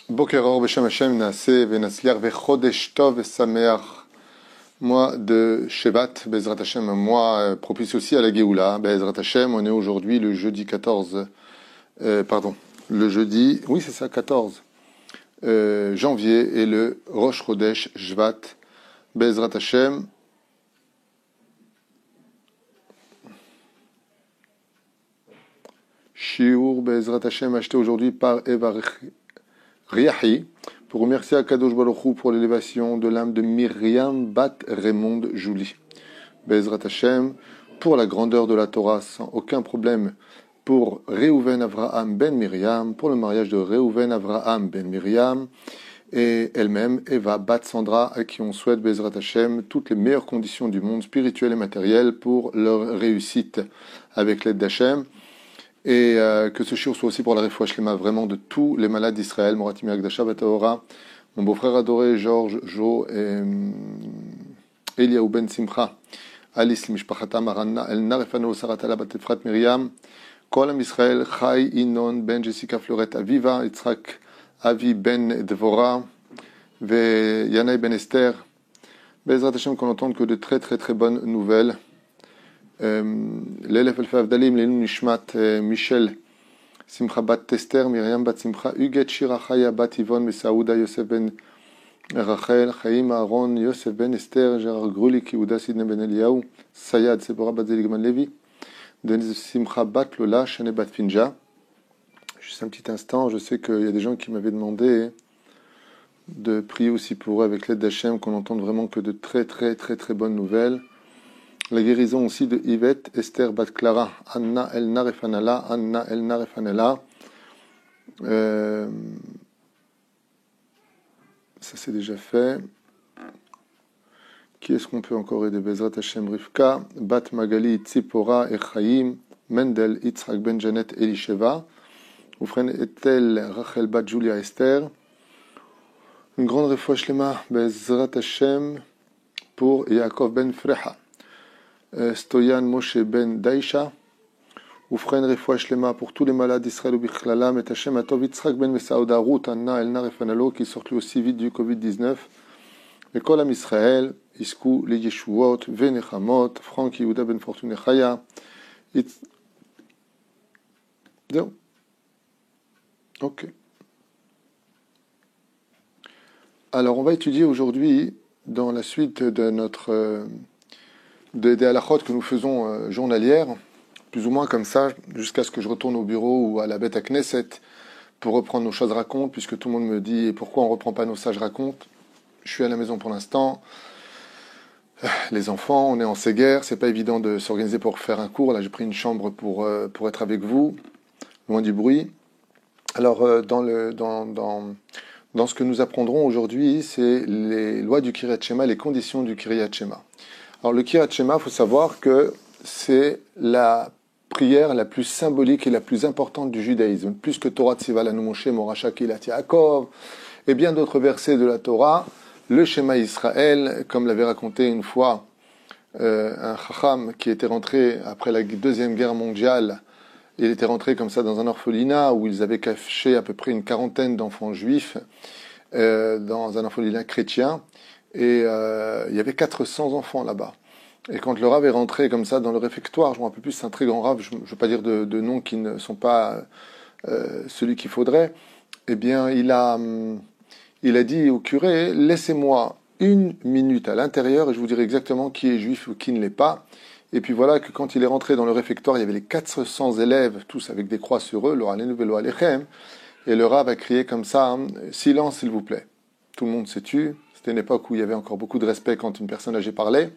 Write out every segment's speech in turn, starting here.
Boker Or Beshem Hashem Naaseh Venasliach Vechodesh Tov Vesameach. Mois de Shevat, Bezrat Hashem, un mois propice aussi à la Géoula. Bezrat Hashem, on est aujourd'hui le jeudi 14, le jeudi, oui c'est ça, 14 janvier, et le Rosh Chodesh Shvat. Bezrat Hashem. Shiur Bezrat Hashem, acheté aujourd'hui par Eva Riahi, pour remercier Akadosh Baruch Hu pour l'élévation de l'âme de Myriam Bat Raymond Jouli. Bezrat Hashem, pour la grandeur de la Torah, sans aucun problème, pour Reuven Avraham ben Myriam, pour le mariage de Reuven Avraham ben Myriam, et elle-même, Eva Bat Sandra, à qui on souhaite, Bezrat Hashem, toutes les meilleures conditions du monde spirituel et matériel pour leur réussite avec l'aide d'Hashem. Et que ce shiur soit aussi pour la refoua shlema vraiment de tous les malades d'Israël. Moratim Yagdasha Bataora, mon beau-frère adoré Georges, Jo et Eliaou Ben Simcha, Alice Mishpachata Maranna, El Narefano Saratala Batefrat Miriam, Kolam Israël, Chai Inon Ben Jessica Florette Aviva, Yitzhak Avi Ben Devora, Ve Yanaï Ben Esther. Bezrat Hashem, qu'on entende que de très très très bonnes nouvelles. L'élève Alfa Avdalim, l'Elun Nishmat, Michel, Simcha Bat Tester, Myriam Bat Simcha, Huguet Shira Chaya Bat Yvonne, Mesaouda, Yosef Ben Rachel, Chaim Aaron, Yosef Ben Esther, Gérard Grulik, Yehuda Sidney Ben Eliaou, Sayad, Sephora Bat Zeligman Levi, Denise Simcha Bat Lola, Shane Bat Finja. Juste un petit instant, je sais qu'il y a des gens qui m'avaient demandé de prier aussi pour eux avec l'aide d'Hachem, qu'on entende vraiment que de très très très très bonnes nouvelles. La guérison aussi de Yvette, Esther Bat Clara, Anna El Narefanala, Anna El Narefanala. Ça c'est déjà fait. Qui est-ce qu'on peut encore aider? Bezrat Hashem Rivka, Bat Magali, Tzipora, Echaim, Mendel, Yitzhak Ben Janet, Elisheva. Oufren Etel, Rachel Bat Julia Esther. Une grande refoua shlema, Bezrat Hashem, pour Yaakov Ben Freha. Stoyan Moshe Ben Daisha, Oufren Refoua Shlema pour tous les malades d'Israël ou Bichlalam, et Hashem Atov Yitzhak Ben Mesaouda Ruth Anna El Narefanalo, qui sortent lui aussi vite du Covid-19, et Kolam Israël, Isku, les Yeshuot, Venechamot, Franck Yehuda Ben Fortune Chaya. Ok. Alors on va étudier aujourd'hui, dans la suite de notre des halachot que nous faisons journalières, plus ou moins comme ça, jusqu'à ce que je retourne au bureau ou à la bête à Knesset pour reprendre nos choses racontes, puisque tout le monde me dit pourquoi on ne reprend pas nos sages racontes. Je suis à la maison pour l'instant. Les enfants, on est en séguerre, c'est pas évident de s'organiser pour faire un cours. Là, j'ai pris une chambre pour être avec vous, loin du bruit. Alors, dans ce que nous apprendrons aujourd'hui, c'est les lois du Kiryat Shema, les conditions du Kiryat Shema. Alors le Kiryat Shema, il faut savoir que c'est la prière la plus symbolique et la plus importante du judaïsme. Plus que Torah Tziva Lanu Moshe Moracha Kilat Yaakov et bien d'autres versets de la Torah, le Shema Israël, comme l'avait raconté une fois un Chacham qui était rentré après la Deuxième Guerre mondiale, il était rentré comme ça dans un orphelinat où ils avaient caché à peu près une quarantaine d'enfants juifs dans un orphelinat chrétien. Et il y avait 400 enfants là-bas. Et quand le Rav est rentré comme ça dans le réfectoire, je me rappelle plus, c'est un très grand Rav, je ne veux pas dire de noms qui ne sont pas celui qu'il faudrait, eh bien il a dit au curé, laissez-moi 1 minute à l'intérieur et je vous dirai exactement qui est juif ou qui ne l'est pas. Et puis voilà que quand il est rentré dans le réfectoire, il y avait les 400 élèves, tous avec des croix sur eux, Lo Alenu Velo Alechem, et le Rav a crié comme ça, silence s'il vous plaît. Tout le monde s'est tu. C'était une époque où il y avait encore beaucoup de respect quand une personne âgée parlait.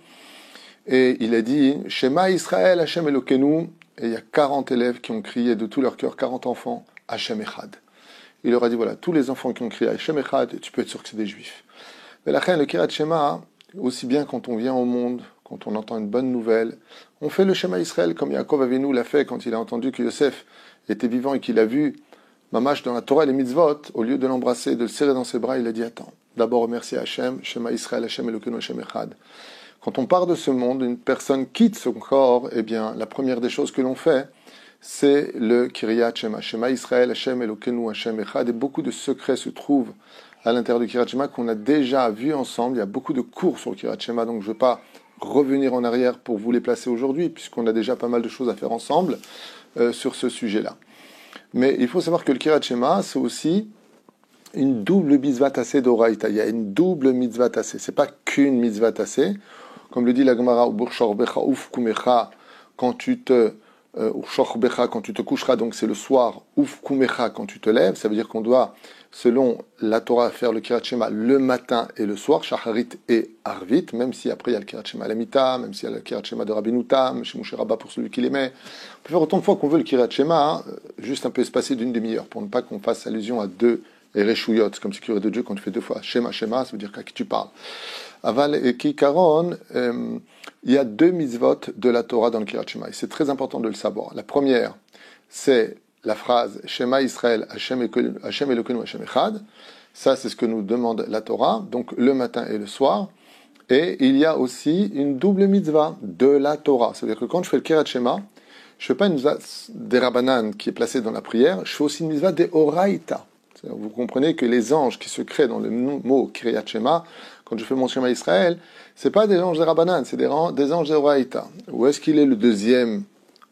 Et il a dit « Shema Israël, Hashem Elokenu » et il y a 40 élèves qui ont crié de tout leur cœur, 40 enfants, « Hashem Echad ». Il leur a dit « Voilà, tous les enfants qui ont crié « Hashem Echad », tu peux être sûr que c'est des juifs. Mais la reine, le Kiryat Shema, aussi bien quand on vient au monde, quand on entend une bonne nouvelle, on fait le Shema Israël comme Yaakov Avinu l'a fait quand il a entendu que Yosef était vivant et qu'il a vu Mamash dans la Torah et les mitzvot, au lieu de l'embrasser, de le serrer dans ses bras, il a dit « Attends, d'abord remercier Hachem, Shema Israël, Hachem Elokenu, Hachem Echad ». Quand on part de ce monde, une personne quitte son corps, eh bien, la première des choses que l'on fait, c'est le Kiryat Shema. Shema Israël, Hashem Elokeinu, Hashem Echad. Et beaucoup de secrets se trouvent à l'intérieur du Kiryat Shema qu'on a déjà vu ensemble. Il y a beaucoup de cours sur le Kiryat Shema, donc je ne veux pas revenir en arrière pour vous les placer aujourd'hui, puisqu'on a déjà pas mal de choses à faire ensemble sur ce sujet-là. Mais il faut savoir que le Kiryat Shema, c'est aussi une double mitzvah tassée d'Oraïta. Il y a une double mitzvah tassée. C'est pas qu'une mitzvah tassée. Comme le dit la Gemara, quand tu te quand tu te coucheras, donc c'est le soir, ouf kumecha quand tu te lèves, ça veut dire qu'on doit, selon la Torah, faire le Kiryat Shema le matin et le soir, shacharit et arvit, même si après il y a le Kiryat Shema Lamita, même s'il y a le Kiryat Shema de Rabbeinu Tam, chez Moshe Rabba pour celui qui l'aimait. On peut faire autant de fois qu'on veut le Kiryat Shema, juste un peu espacé d'une demi-heure, pour ne pas qu'on fasse allusion à deux Ereshuyot, comme si tu aurais de Dieu quand tu fais deux fois Shema, Shema, ça veut dire qu'à qui tu parles. Aval et Kikaron, il y a deux mitzvot de la Torah dans le Kiryat Shema. Et c'est très important de le savoir. La première, c'est la phrase Shema Israël, Hashem Elokeinu, Hashem Echad. Ça, c'est ce que nous demande la Torah, donc le matin et le soir. Et il y a aussi une double mitzvah de la Torah. C'est-à-dire que quand je fais le Kiryat Shema, je ne fais pas une mitzvah des Rabbanan qui est placée dans la prière, je fais aussi une mitzvah des Oraïta. Vous comprenez que les anges qui se créent dans le mot Kiryat Shema, quand je fais mon Shema Israël, c'est pas des anges de Rabbanan, c'est des anges de Oraïta. Où est-ce qu'il est le deuxième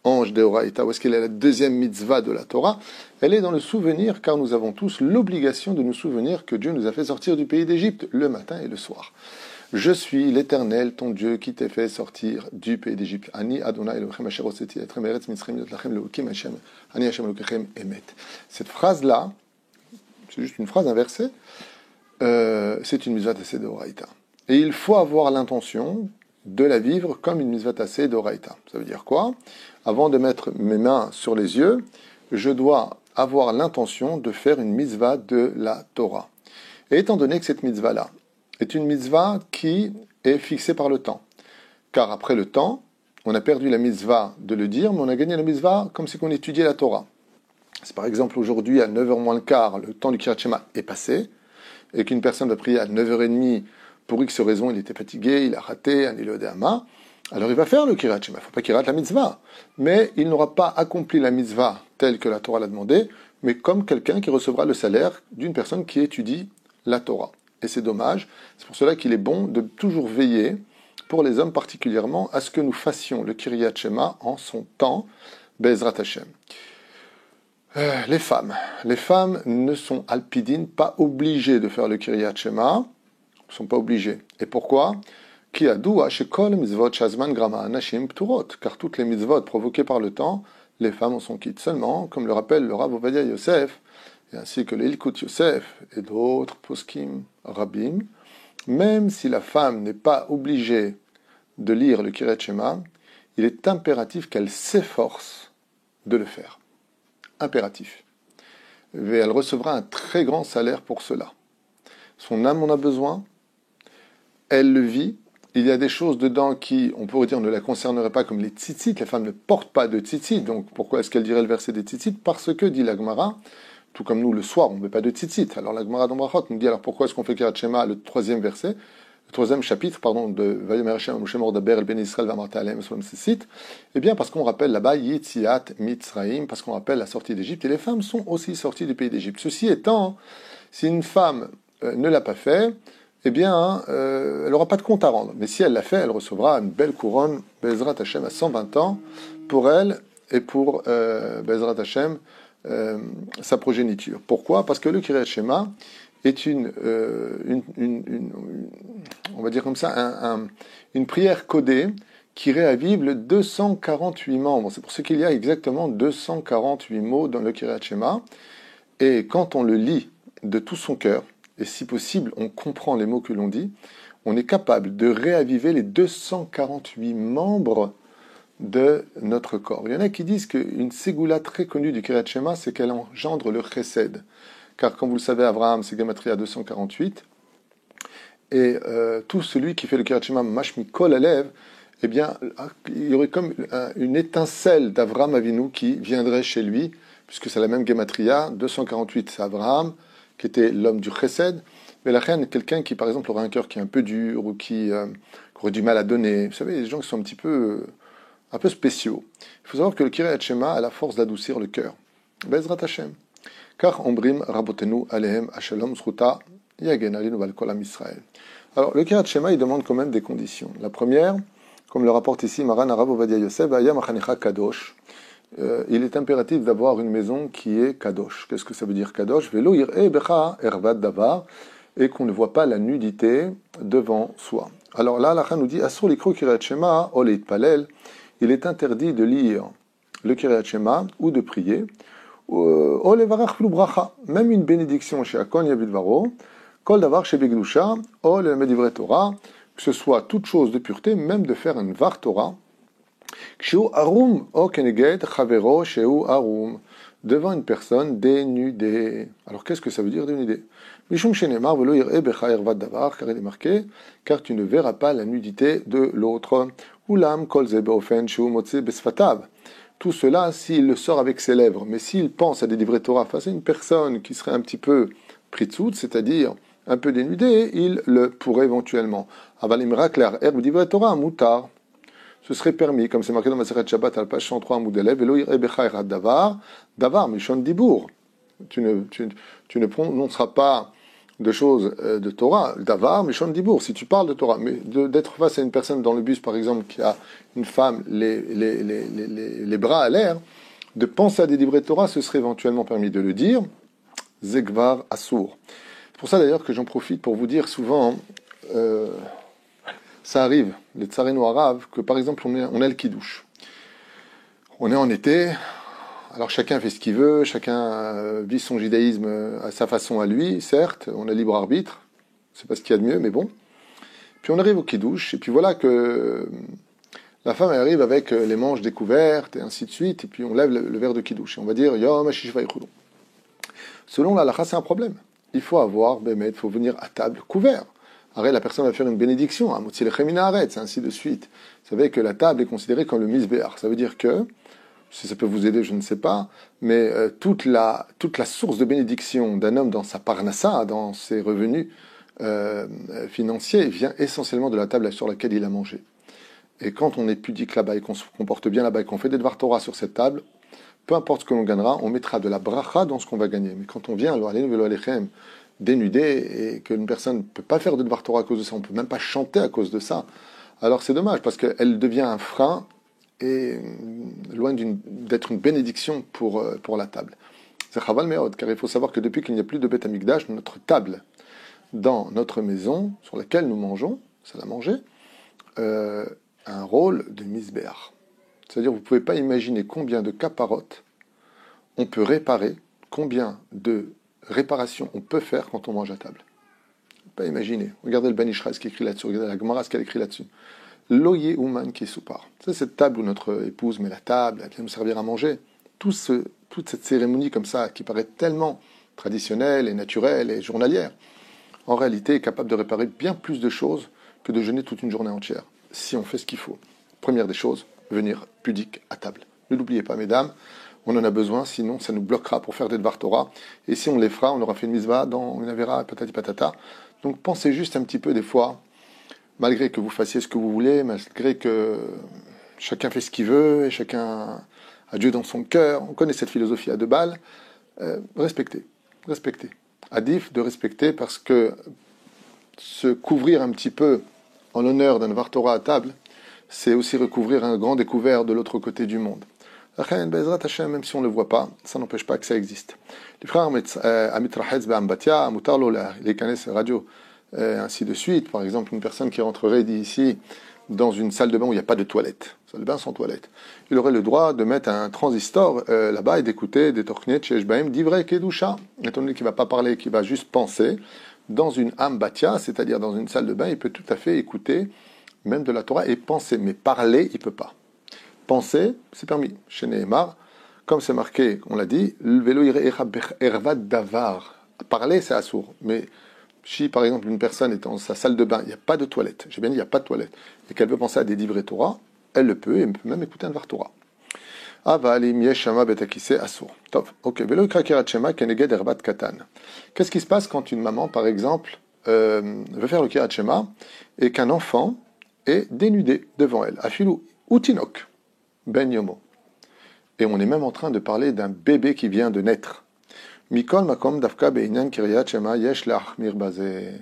ange de Oraïta? Où est-ce qu'il est la deuxième mitzvah de la Torah? Elle est dans le souvenir, car nous avons tous l'obligation de nous souvenir que Dieu nous a fait sortir du pays d'Égypte le matin et le soir. Je suis l'Éternel, ton Dieu, qui t'ai fait sortir du pays d'Égypte. Ani Adonai Elohim asher hotzeti atrem me'eretz Mitzrayim lot lachem lehukim Hashem, Ani Hashem Elokechem emet. Cette phrase-là, c'est juste une phrase, un verset, c'est une mitzvah tassée d'Oraïta. Et il faut avoir l'intention de la vivre comme une mitzvah tassée d'Oraïta. Ça veut dire quoi? Avant de mettre mes mains sur les yeux, je dois avoir l'intention de faire une mitzvah de la Torah. Et étant donné que cette mitzvah-là est une mitzvah qui est fixée par le temps, car après le temps, on a perdu la mitzvah de le dire, mais on a gagné la mitzvah comme si on étudiait la Torah. Si par exemple aujourd'hui à 9h moins le quart, le temps du Kiryat Shema est passé, et qu'une personne va prier à 9h30, pour X raison, il était fatigué, il a raté un Nilo de Hama, alors il va faire le Kiryat Shema. Il ne faut pas qu'il rate la mitzvah. Mais il n'aura pas accompli la mitzvah telle que la Torah l'a demandé, mais comme quelqu'un qui recevra le salaire d'une personne qui étudie la Torah. Et c'est dommage. C'est pour cela qu'il est bon de toujours veiller, pour les hommes particulièrement, à ce que nous fassions le Kiryat Shema en son temps, Be'ezrat Hashem. Les femmes ne sont alpidines, pas obligées de faire le Kiryat Shema, ne sont pas obligées. Et pourquoi? Car toutes les mitzvot provoquées par le temps, les femmes en sont quittes. Seulement, comme le rappelle le Rav Ovadia Yosef, et ainsi que l'Ilkut Yosef et d'autres poskim rabbim, même si la femme n'est pas obligée de lire le Kiryat Shema, il est impératif qu'elle s'efforce de le faire. Impératif. Et elle recevra un très grand salaire pour cela. Son âme en a besoin, elle le vit. Il y a des choses dedans qui, on pourrait dire, ne la concerneraient pas comme les tzitzit. Les femmes ne portent pas de tzitzit. Donc pourquoi est-ce qu'elle dirait le verset des tzitzit? Parce que, dit la Gemara, tout comme nous le soir, on ne met pas de tzitzit. Alors la Gemara d'Ombrachot nous dit, alors pourquoi est-ce qu'on fait Kiryat Shema, le troisième verset, le troisième chapitre, de Vayomer Hashem Moshe Mordaber El Ben Israël Vamarta Alem Solem Sissit? Eh bien, parce qu'on rappelle là-bas Yitziat Mitzraïm, parce qu'on rappelle la sortie d'Égypte, et les femmes sont aussi sorties du pays d'Égypte. Ceci étant, si une femme ne l'a pas fait, eh bien, elle n'aura pas de compte à rendre. Mais si elle l'a fait, elle recevra une belle couronne, Bezrat Hashem, à 120 ans, pour elle et pour Bezrat Hashem, sa progéniture. Pourquoi? Parce que le Kiryat Shema est on va dire comme ça, une prière codée qui réavive le 248 membres. C'est pour ça qu'il y a exactement 248 mots dans le Kiryat Shema. Et quand on le lit de tout son cœur, et si possible, on comprend les mots que l'on dit, on est capable de réaviver les 248 membres de notre corps. Il y en a qui disent qu'une ségoula très connue du Kiryat Shema, c'est qu'elle engendre le chesed. Car, comme vous le savez, Abraham, c'est Gematria 248. Et tout celui qui fait le Kiryat Shema Mashmi Kol Alev, eh bien, il y aurait comme une étincelle d'Avraham Avinu qui viendrait chez lui, puisque c'est la même Gematria, 248, c'est Abraham, qui était l'homme du chesed. Mais la reine, quelqu'un qui, par exemple, aurait un cœur qui est un peu dur, ou qui aurait du mal à donner. Vous savez, les gens qui sont un petit peu un peu spéciaux. Il faut savoir que le Kiryat Shema a la force d'adoucir le cœur. Bezrat Hashem. Car Ombrim Rabotenu Alehem Ashalom Zruta Yagen Alinu Valkol Am Israël. Alors, le Kiryat Shema, il demande quand même des conditions. La première, comme le rapporte ici Maran Arav Ovadia Yosef, Ayam Achanecha Kadosh. Il est impératif d'avoir une maison qui est Kadosh. Qu'est-ce que ça veut dire Kadosh? Velo Ir'e Becha Ervad Davar, et qu'on ne voit pas la nudité devant soi. Alors là, l'Alakha nous dit Asur likro Kiryat Shema o leitpalel. Il est interdit de lire le Kiryat Shema ou de prier. O levarach flu bracha, même une bénédiction chez Akon Yavidvaro, kol davar chez Begdusha, o le medivre Torah, que ce soit toute chose de pureté, même de faire une var Torah. Kshu arum o keneged chavero sheu arum, devant une personne dénudée. Alors qu'est-ce que ça veut dire dénudée? Mishum shenemar velo yir'e becha ervat davar, car il est marqué, car tu ne verras pas la nudité de l'autre. Ulam kol ze beofen sheu motze besfatav. Tout cela s'il le sort avec ses lèvres, mais s'il pense à des livrets Torah face à une personne qui serait un petit peu pritzout, c'est-à-dire un peu dénudée, il le pourrait éventuellement. Avalim raklar erb livrets Torah mutar. Ce serait permis, comme c'est marqué dans Maseret Shabbat à la page 103 à Moudelev, Velo yir'e becha erad davar, davar mishon dibour. Tu ne prononceras pas de choses de Torah, davar mishon dibour, si tu parles de Torah, mais d'être face à une personne dans le bus, par exemple, qui a une femme, les bras à l'air, de penser à des livrets de Torah, ce serait éventuellement permis de le dire, zegvar assour. C'est pour ça d'ailleurs que j'en profite pour vous dire souvent, ça arrive, les tsareno arabes, que par exemple on a le kidouche. On est en été, alors chacun fait ce qu'il veut, chacun vit son judaïsme à sa façon à lui, certes, on a libre arbitre, c'est pas ce qu'il y a de mieux, mais bon. Puis on arrive au kidouche, et puis voilà que la femme elle arrive avec les manches découvertes, et ainsi de suite, et puis on lève le verre de kidouche, et on va dire Yom Hashish Vaychulu. Selon la halakha, c'est un problème. Il faut avoir, il faut venir à table couvert. Après, la personne va faire une bénédiction, c'est ainsi de suite. Vous savez que la table est considérée comme le misbéar. Ça veut dire que, si ça peut vous aider, je ne sais pas, mais toute la source de bénédiction d'un homme dans sa parnassa, dans ses revenus financiers, vient essentiellement de la table sur laquelle il a mangé. Et quand on est pudique là-bas et qu'on se comporte bien là-bas et qu'on fait des Dvar Torah sur cette table, peu importe ce que l'on gagnera, on mettra de la bracha dans ce qu'on va gagner. Mais quand on vient, dénudé, et qu'une personne ne peut pas faire de Dvar Torah à cause de ça, on ne peut même pas chanter à cause de ça, alors c'est dommage, parce qu'elle devient un frein, et loin d'être une bénédiction pour la table. C'est chaval meod, car il faut savoir que depuis qu'il n'y a plus de Beth Amikdash, notre table dans notre maison, sur laquelle nous mangeons, c'est à manger, a un rôle de misbéar. C'est-à-dire, vous ne pouvez pas imaginer combien de caparotes on peut réparer, combien de réparations on peut faire quand on mange à table. Pas imaginer. Regardez le Ben Ishraï, ce qui écrit là-dessus. Regardez la Gemara, ce qu'elle écrit là-dessus. Loyer Ouman qui soupar. C'est cette table où notre épouse met la table, elle vient nous servir à manger. Toute cette cérémonie comme ça, qui paraît tellement traditionnelle et naturelle et journalière, en réalité est capable de réparer bien plus de choses que de jeûner toute une journée entière, si on fait ce qu'il faut. Première des choses, venir pudique à table. Ne l'oubliez pas, mesdames, on en a besoin, sinon ça nous bloquera pour faire des Dvar Torah. Et si on les fera, on aura fait une misva dans une avera, patati patata. Donc pensez juste un petit peu des fois, malgré que vous fassiez ce que vous voulez, malgré que chacun fait ce qu'il veut, et chacun a Dieu dans son cœur, on connaît cette philosophie à deux balles, respectez. Adif de respecter, parce que se couvrir un petit peu en l'honneur d'un Dvar Torah à table, c'est aussi recouvrir un grand découvert de l'autre côté du monde. Même si on ne le voit pas, ça n'empêche pas que ça existe. Les frères Amitrahetz Be'ambatia, Amutarlo, les canesses radio, ainsi de suite. Par exemple, une personne qui rentrerait d'ici dans une salle de bain où il n'y a pas de toilette, salle de bain sans toilette, il aurait le droit de mettre un transistor là-bas et d'écouter des torchnettes chez Eshbaim d'Ivrei Kedusha, étant donné qu'il ne va pas parler, qu'il va juste penser. Dans une ambatia, c'est-à-dire dans une salle de bain, il peut tout à fait écouter même de la Torah et penser, mais parler, il ne peut pas. Penser, c'est permis. Chez Nehemar, comme c'est marqué, on l'a dit, le vélo ervad davar. Parler, c'est assourd. Mais si, par exemple, une personne est dans sa salle de bain, il n'y a pas de toilette, j'ai bien dit, il n'y a pas de toilette, et qu'elle veut penser à des divrei Torah, elle le peut, et elle peut même écouter un Dvar Torah. Avalim yeshama betakise assour. Top. Ok. Vélo krakerat shema keneged ervat katan. Qu'est-ce qui se passe quand une maman, par exemple, veut faire le kirat shema, et qu'un enfant est dénudé devant elle, afilou ou tinok. ben yomo. Et on est même en train de parler d'un bébé qui vient de naître. Mikol makom dafka be'inyan kiryat shema yesh la'achmir bazeh.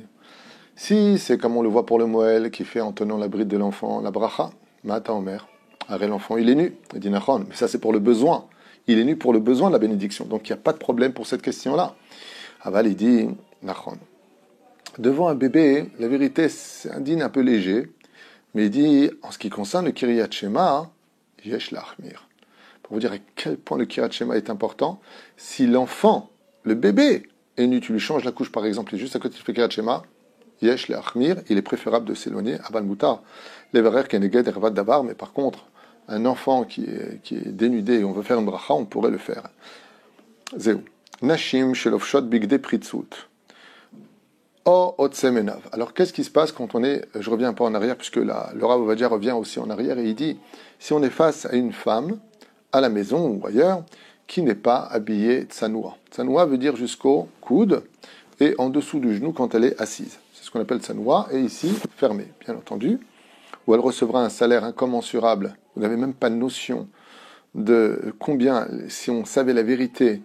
Si c'est comme on le voit pour le Moël qui fait en tenant la bride de l'enfant la bracha, mata omer. Arrête l'enfant, il est nu. Il dit nachon, mais ça c'est pour le besoin. Il est nu pour le besoin de la bénédiction. Donc il n'y a pas de problème pour cette question-là. Aval, il dit nachon. Devant un bébé, la vérité, c'est un dîne un peu léger. Mais il dit, en ce qui concerne le kiryat shema, yesh la'achmir. Pour vous dire à quel point le kiryat shema est important. Si l'enfant, le bébé, est nu, tu lui changes la couche par exemple, et juste à côté tu fais kiryat shema, yesh le'achmir, il est préférable de s'éloigner. Aval mutar, leverer keneged ervat davar, mais par contre, un enfant qui est dénudé et on veut faire une bracha, on pourrait le faire. Zéou. Nashim shelofshot bigde pritzut. O otsemenav. Alors qu'est-ce qui se passe quand on est, je reviens un peu en arrière, puisque le Rav Ovadia revient aussi en arrière, et il dit, si on est face à une femme, à la maison ou ailleurs, qui n'est pas habillée tsanoua. Tsanoua veut dire jusqu'au coude, et en dessous du genou quand elle est assise. C'est ce qu'on appelle tsanoua, et ici, fermée, bien entendu, où elle recevra un salaire incommensurable. Vous n'avez même pas de notion de combien, si on savait la vérité,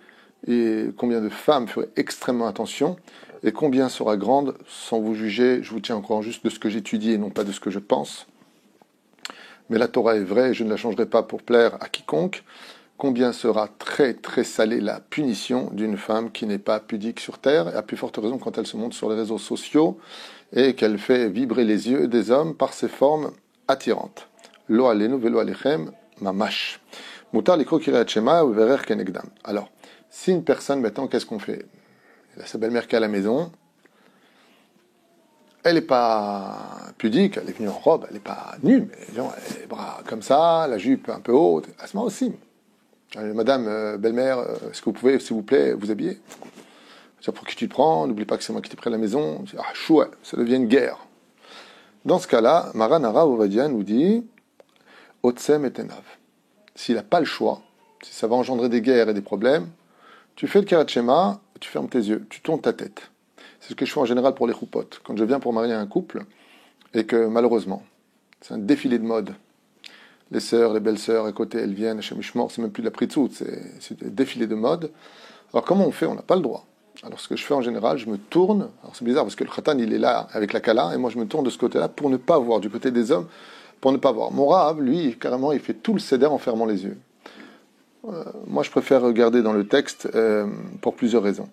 et combien de femmes feraient extrêmement attention, et combien sera grande, sans vous juger, je vous tiens encore juste de ce que j'étudie et non pas de ce que je pense. Mais la Torah est vraie, et je ne la changerai pas pour plaire à quiconque. Combien sera très très salée la punition d'une femme qui n'est pas pudique sur terre, et à plus forte raison quand elle se montre sur les réseaux sociaux, et qu'elle fait vibrer les yeux des hommes par ses formes attirantes. Lo alenu velo alechem mamash. Mutar likro kiryat shema uverer kenegdam. Alors, si une personne, maintenant, qu'est-ce qu'on fait? Il a sa belle-mère qui est à la maison, elle n'est pas pudique, elle est venue en robe, elle n'est pas nue, mais genre, elle a les bras comme ça, la jupe un peu haute, à ce moment aussi. Madame, belle-mère, est-ce que vous pouvez, s'il vous plaît, vous habiller? Pour qui tu te prends? N'oublie pas que c'est moi qui t'ai pris à la maison. Ah, chouette, ça devient une guerre. Dans ce cas-là, Maran Harav Ovadia nous dit Otsem et Tenav. S'il n'a pas le choix, si ça va engendrer des guerres et des problèmes, tu fais le kiryat shema, tu fermes tes yeux, tu tournes ta tête. C'est ce que je fais en général pour les choupotes. Quand je viens pour marier un couple, et que malheureusement, c'est un défilé de mode. Les sœurs, les belles-sœurs, à côté, elles viennent, Hashem Yishmor, c'est même plus de la pritzout, c'est des défilés de mode. Alors comment on fait? On n'a pas le droit. Alors ce que je fais en général, je me tourne, alors c'est bizarre parce que le khatan il est là avec la kala, et moi je me tourne de ce côté-là pour ne pas voir, du côté des hommes, pour ne pas voir. Mon Rav, lui, carrément, il fait tout le seder en fermant les yeux. Moi je préfère regarder dans le texte pour plusieurs raisons.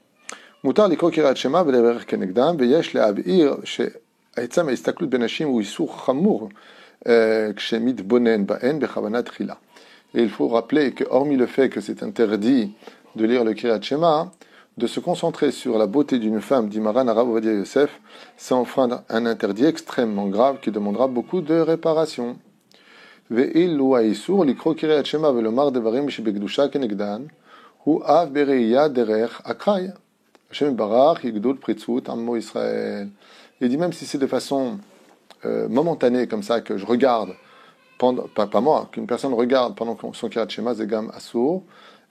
Mutar likro kiryat shema veleverer kenegdam veyesh le'avir she'etzam ha'istaklut benashim hu isur chamur kshemit bonen ba'en bechavanat chila. Et il faut rappeler que hormis le fait que c'est interdit de lire le kiryat shema, de se concentrer sur la beauté d'une femme, dit Maran Harav Ovadia Yosef, c'est enfreindre un interdit extrêmement grave qui demandera beaucoup de réparation. Ve'il lo ha'isur likro kiryat shema velomar devarim shebekdusha kenegdan hu av bereia derech akray. Hashem barach yigdul pritzut ammo Israël. Il dit même si c'est de façon momentanée comme ça que je regarde, pas moi, qu'une personne regarde pendant son kiryat shema zegam asur,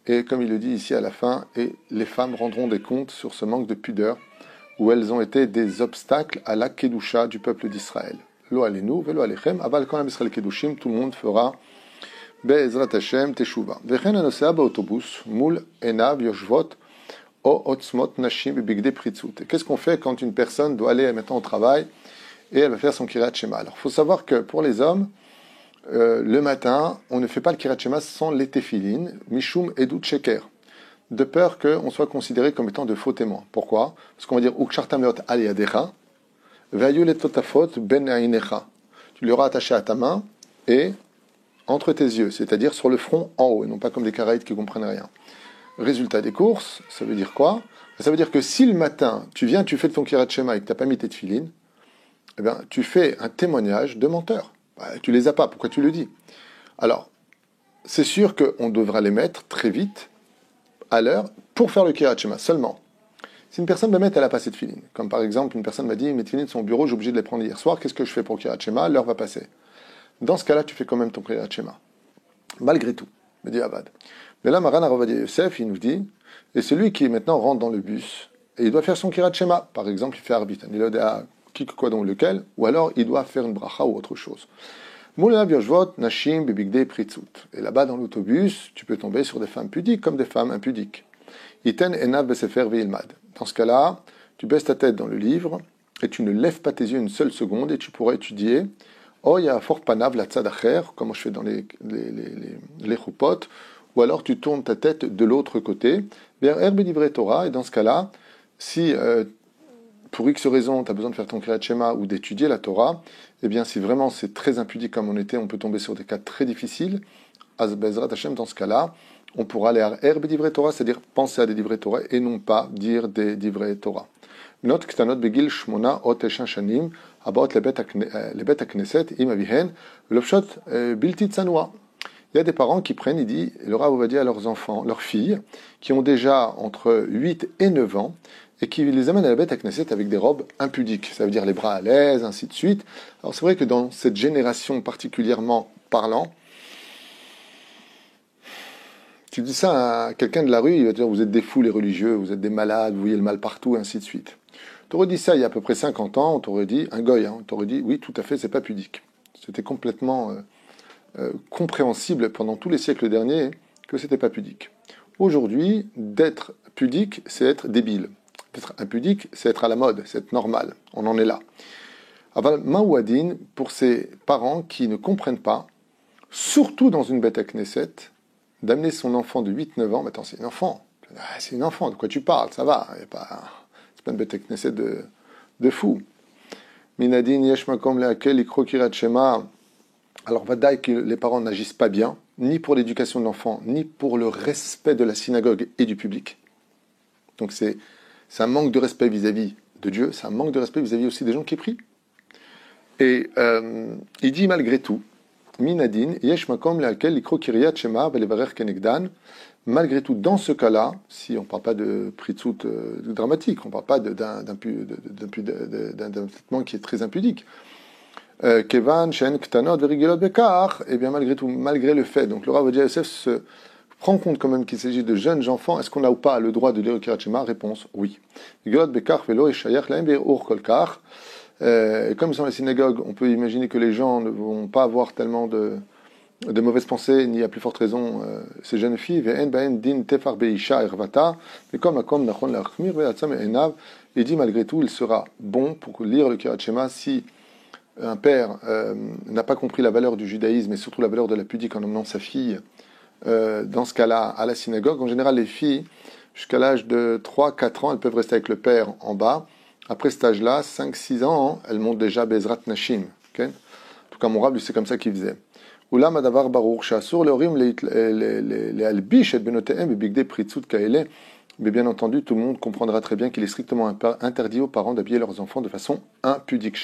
et comme il le dit ici à la fin, et les femmes rendront des comptes sur ce manque de pudeur où elles ont été des obstacles à la kedusha du peuple d'Israël. Lo alenu velo alechem aval kon Israël kedushim, tout le monde fera be'ezrat Hashem teshuva. Vechen anosea ba'autobus mul enav yoshvot o otzmot nashim bebigde pritzut. Qu'est-ce qu'on fait quand une personne doit aller maintenant au travail et elle va faire son kiryat shema? Alors, il faut savoir que pour les hommes, le matin, on ne fait pas le kiryat shema sans les téphilines, mishum edut sheker, de peur qu'on soit considéré comme étant de faux témoins. Pourquoi? Parce qu'on va dire ukshartam leot al yadecha, ve'ayu letotafot ben ainecha. Tu l'auras attaché à ta main et entre tes yeux, c'est-à-dire sur le front en haut, et non pas comme des Karaïtes qui ne comprennent rien. Résultat des courses, ça veut dire quoi? Ça veut dire que si le matin, tu viens, tu fais ton kiryat shema et que tu n'as pas mis tes téphilines, eh bien, tu fais un témoignage de menteur. Tu les as pas, pourquoi tu le dis? Alors, c'est sûr qu'on devra les mettre très vite, à l'heure, pour faire le kiryat shema. Seulement, si une personne me met, elle a pas cette filine. Comme par exemple, une personne m'a dit, mes filines sont au bureau, j'ai obligé de les prendre hier soir, qu'est-ce que je fais pour le kiryat shema? L'heure va passer. Dans ce cas-là, tu fais quand même ton kiryat shema. Malgré tout, me dit Abad. Mais là, Maran Harav Ovadia Yosef, il nous dit, et celui qui maintenant rentre dans le bus, et il doit faire son kiryat shema. Par exemple, il fait arbit, un ilodéa, quoi donc lequel, ou alors il doit faire une bracha ou autre chose. Moulav Yoshvot, Nashim, Bebigde, Pritzut. Et là-bas, dans l'autobus, tu peux tomber sur des femmes pudiques comme des femmes impudiques. Iten Enav Besefer Veilmad. Dans ce cas-là, tu baisses ta tête dans le livre et tu ne lèves pas tes yeux une seule seconde et tu pourras étudier. Oh, il y a fort panav la tzadacher, comme je fais dans les choupotes, ou alors tu tournes ta tête de l'autre côté, vers Herbe Divrei Torah, et dans ce cas-là, si pour X raison tu as besoin de faire ton Kriyat Shema ou d'étudier la Torah, eh bien si vraiment c'est très impudique comme on était, on peut tomber sur des cas très difficiles, Az Bezrat Hashem, dans ce cas-là, on pourra aller à Herbe Divrei Torah, c'est-à-dire penser à des Divrei Torah et non pas dire des Divrei Torah. Not Ktanot Begil Shmona Ot Eshan Shanim Abaot Lebet HaKnesset Im Avihen Lofshot Bilti Tzanoua. Il y a des parents qui prennent, il dit, le Rav va dire à leurs enfants, leurs filles, qui ont déjà entre 8 et 9 ans, et qui les amènent à la Beth HaKnesset avec des robes impudiques. Ça veut dire les bras à l'aise, ainsi de suite. Alors c'est vrai que dans cette génération particulièrement parlant, tu dis ça à quelqu'un de la rue, il va te dire, vous êtes des fous les religieux, vous êtes des malades, vous voyez le mal partout, ainsi de suite. Tu aurais dit ça il y a à peu près 50 ans, on t'aurait dit, un goy, on t'aurait dit, oui, tout à fait, c'est pas pudique. C'était complètement compréhensible pendant tous les siècles derniers que c'était pas pudique. Aujourd'hui, d'être pudique, c'est être débile. D'être impudique, c'est être à la mode, c'est être normal. On en est là. Aval Maouadine, pour ces parents qui ne comprennent pas, surtout dans une Beth Knesset, d'amener son enfant de 8-9 ans, mais attends, c'est une enfant. C'est une enfant, de quoi tu parles, ça va. C'est pas une Beth Knesset de fou. Minadine yesh makom lehakel ikro kirat shema. Alors, vadaï que les parents n'agissent pas bien, ni pour l'éducation de l'enfant, ni pour le respect de la synagogue et du public. Donc, c'est un manque de respect vis-à-vis de Dieu, c'est un manque de respect vis-à-vis aussi des gens qui prient. Et il dit malgré tout, Minadin, yesh makom lehakel ikro kirat shema velevarer kenegdan. Malgré tout, dans ce cas-là, si on ne parle pas de pritzut dramatique, on ne parle pas d'un traitement qui est très impudique, Kevan, Shen, Ktanot, Verigilot, Bekar, et bien malgré tout, malgré le fait, donc le Rav Ovadia Yosef se prend compte quand même qu'il s'agit de jeunes enfants, est-ce qu'on n'a ou pas le droit de lire le Kirat Shema? Réponse, oui. Verigilot, Bekar, Velo, et Shayach, Laim, Be'ur, Kolkar. Comme dans les synagogues, on peut imaginer que les gens ne vont pas avoir tellement de mauvaises pensées, ni à plus forte raison ces jeunes filles. Ve'en ba'en din tefar be'isha ervata, mais comme akom nachon la'achmir ve'atzam e'enav, il dit malgré tout, il sera bon pour lire le Kirat Shema si un père n'a pas compris la valeur du judaïsme et surtout la valeur de la pudique en emmenant sa fille dans ce cas-là à la synagogue. En général, les filles, jusqu'à l'âge de 3-4 ans, elles peuvent rester avec le père en bas. Après cet âge-là, 5-6 ans, elles montent déjà Bezrat Nashim. Okay? En tout cas, mon rab, c'est comme ça qu'il faisait. Oulam adavar baruch shasur leorim le albish et benotehem et bigde pritzut kaele. Mais bien entendu, tout le monde comprendra très bien qu'il est strictement interdit aux parents d'habiller leurs enfants de façon impudique.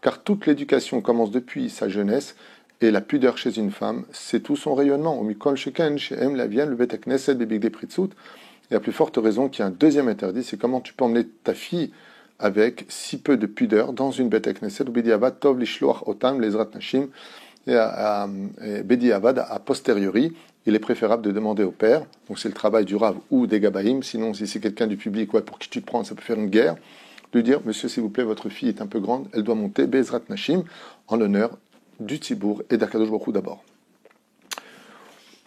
Car toute l'éducation commence depuis sa jeunesse, et la pudeur chez une femme, c'est tout son rayonnement. Et à plus forte raison qu'il y a un deuxième interdit, c'est comment tu peux emmener ta fille avec si peu de pudeur dans une Beth Knesset, et Bedi Avad a posteriori, il est préférable de demander au père, donc c'est le travail du Rav ou des Gabaïm, sinon si c'est quelqu'un du public, ouais, pour qui tu te prends, ça peut faire une guerre, de dire, monsieur s'il vous plaît, votre fille est un peu grande, elle doit monter Bezrat Nashim en l'honneur du Tzibour et d'Akadosh Baruch Hu d'abord.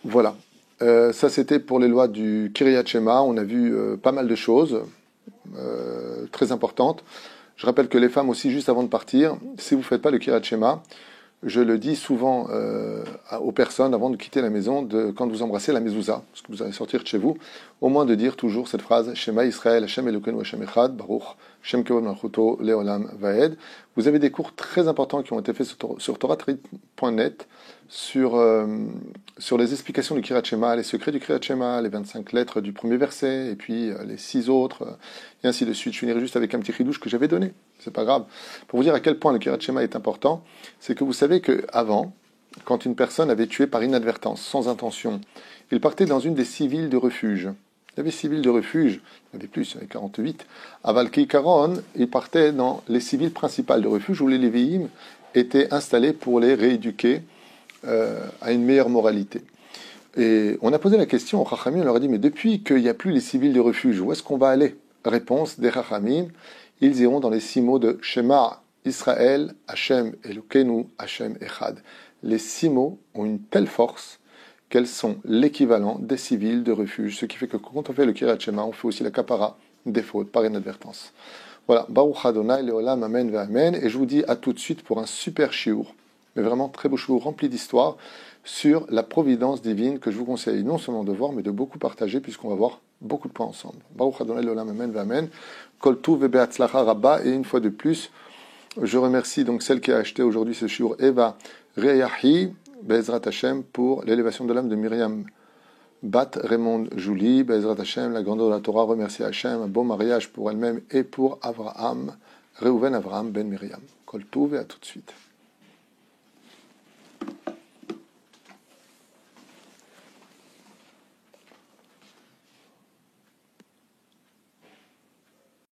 Voilà, ça c'était pour les lois du Kiryat Shema, on a vu pas mal de choses très importantes. Je rappelle que les femmes aussi, juste avant de partir, si vous ne faites pas le Kiryat Shema, je le dis souvent aux personnes avant de quitter la maison, quand vous embrassez la mezouza, parce que vous allez sortir de chez vous, au moins de dire toujours cette phrase Shema Israël, Hashem Elokeinu Hashem Echad, Baruch, Shem Kevod Malchuto, Leolam Vaed. Vous avez des cours très importants qui ont été faits sur TorahTrit.net sur les explications du Kiryat Shema, les secrets du Kiryat Shema, les 25 lettres du premier verset, et puis les 6 autres, et ainsi de suite. Je finirai juste avec un petit ridouche que j'avais donné, c'est pas grave. Pour vous dire à quel point le Kiryat Shema est important, c'est que vous savez qu'avant, quand une personne avait tué par inadvertance, sans intention, il partait dans une des 6 villes de refuge. Il y avait 6 villes de refuge, il y en avait plus, il y en avait 48. À Valkeikaron, il partait dans les 6 villes principales de refuge où les Lévi'im étaient installés pour les rééduquer à une meilleure moralité. Et on a posé la question aux Chachamim, on leur a dit, mais depuis qu'il n'y a plus les 6 villes de refuge, où est-ce qu'on va aller? Réponse des Chachamim, ils iront dans les 6 mots de Shema Israël, Hachem, Elokeinu, Hachem, Echad. Les 6 mots ont une telle force qu'elles sont l'équivalent des civils de refuge, ce qui fait que quand on fait le Kiryat Shema, on fait aussi la kapara des fautes par inadvertance. Voilà, Baruch Adonai, Leolam, Amen, Amen. Et je vous dis à tout de suite pour un super shiur, mais vraiment très beau shiur rempli d'histoire, sur la providence divine que je vous conseille non seulement de voir, mais de beaucoup partager, puisqu'on va voir beaucoup de points ensemble. Baruch Adonai, Leolam, Amen, Amen. Kol Tuv Be'atzlacha Rabba. Et une fois de plus, je remercie donc celle qui a acheté aujourd'hui ce shiur, Eva Reyahi, Be'ezrat Hashem, pour l'élévation de l'âme de Myriam Bat Raymond Jouli, Be'ezrat Hashem, la grandeur de la Torah, remercie Hashem, un beau mariage pour elle-même et pour Avraham, Reuven Avraham Ben Myriam. Kol Tuv et à tout de suite.